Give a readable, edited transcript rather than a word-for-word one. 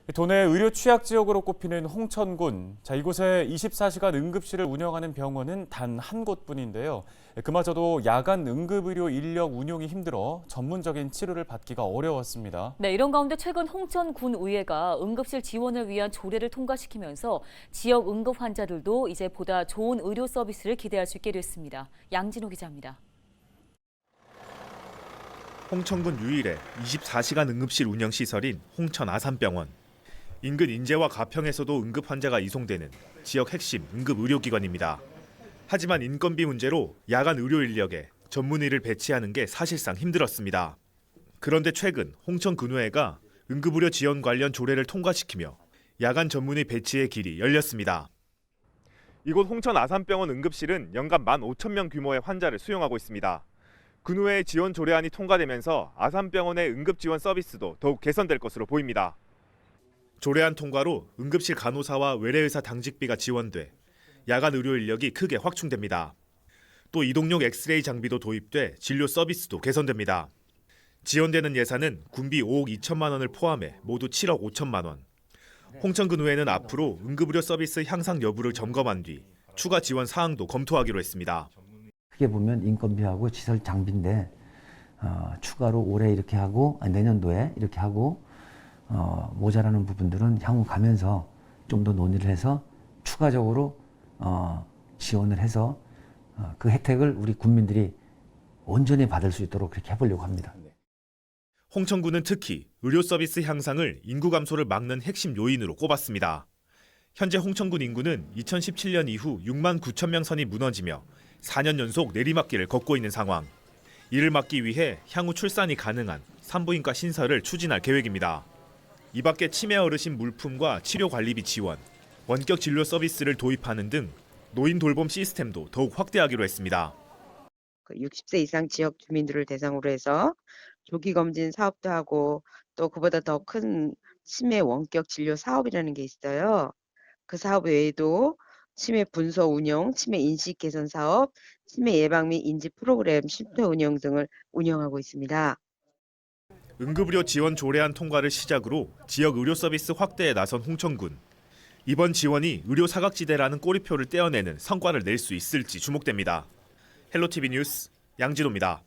도내 의료 취약 지역으로 꼽히는 홍천군. 이곳에 24시간 응급실을 운영하는 병원은 단 한 곳뿐인데요. 그마저도 야간 응급의료 인력 운용이 힘들어 전문적인 치료를 받기가 어려웠습니다. 네, 이런 가운데 최근 홍천군의회가 응급실 지원을 위한 조례를 통과시키면서 지역 응급 환자들도 이제 보다 좋은 의료 서비스를 기대할 수 있게 됐습니다. 양진호 기자입니다. 홍천군 유일의 24시간 응급실 운영 시설인 홍천 아산병원. 인근 인제와 가평에서도 응급 환자가 이송되는 지역 핵심 응급 의료기관입니다. 하지만 인건비 문제로 야간 의료 인력에 전문의를 배치하는 게 사실상 힘들었습니다. 그런데 최근 홍천군의회가 응급의료 지원 관련 조례를 통과시키며 야간 전문의 배치의 길이 열렸습니다. 이곳 홍천 아산병원 응급실은 연간 15,000명 규모의 환자를 수용하고 있습니다. 군의회의 지원 조례안이 통과되면서 아산병원의 응급 지원 서비스도 더욱 개선될 것으로 보입니다. 조례안 통과로 응급실 간호사와 외래의사 당직비가 지원돼 야간 의료 인력이 크게 확충됩니다. 또 이동용 엑스레이 장비도 도입돼 진료 서비스도 개선됩니다. 지원되는 예산은 군비 5억 2천만 원을 포함해 모두 7억 5천만 원. 홍천군의회는 앞으로 응급의료 서비스 향상 여부를 점검한 뒤 추가 지원 사항도 검토하기로 했습니다. 크게 보면 인건비하고 시설 장비인데 추가로 올해 이렇게 하고 내년도에 이렇게 하고 모자라는 부분들은 향후 가면서 좀 더 논의를 해서 추가적으로 지원을 해서 그 혜택을 우리 국민들이 온전히 받을 수 있도록 그렇게 해보려고 합니다. 홍천군은 특히 의료 서비스 향상을 인구 감소를 막는 핵심 요인으로 꼽았습니다. 현재 홍천군 인구는 2017년 이후 6만 9천 명 선이 무너지며 4년 연속 내리막길을 걷고 있는 상황. 이를 막기 위해 향후 출산이 가능한 산부인과 신설을 추진할 계획입니다. 이 밖에 치매 어르신 물품과 치료 관리비 지원, 원격 진료 서비스를 도입하는 등 노인 돌봄 시스템도 더욱 확대하기로 했습니다. 60세 이상 지역 주민들을 대상으로 해서 조기 검진 사업도 하고 또 그보다 더 큰 치매 원격 진료 사업이라는 게 있어요. 그 사업 외에도 치매 분소 운영, 치매 인식 개선 사업, 치매 예방 및 인지 프로그램 쉼터 운영 등을 운영하고 있습니다. 응급의료 지원 조례안 통과를 시작으로 지역 의료 서비스 확대에 나선 홍천군. 이번 지원이 의료 사각지대라는 꼬리표를 떼어내는 성과를 낼 수 있을지 주목됩니다. 헬로티비 뉴스 양진호입니다.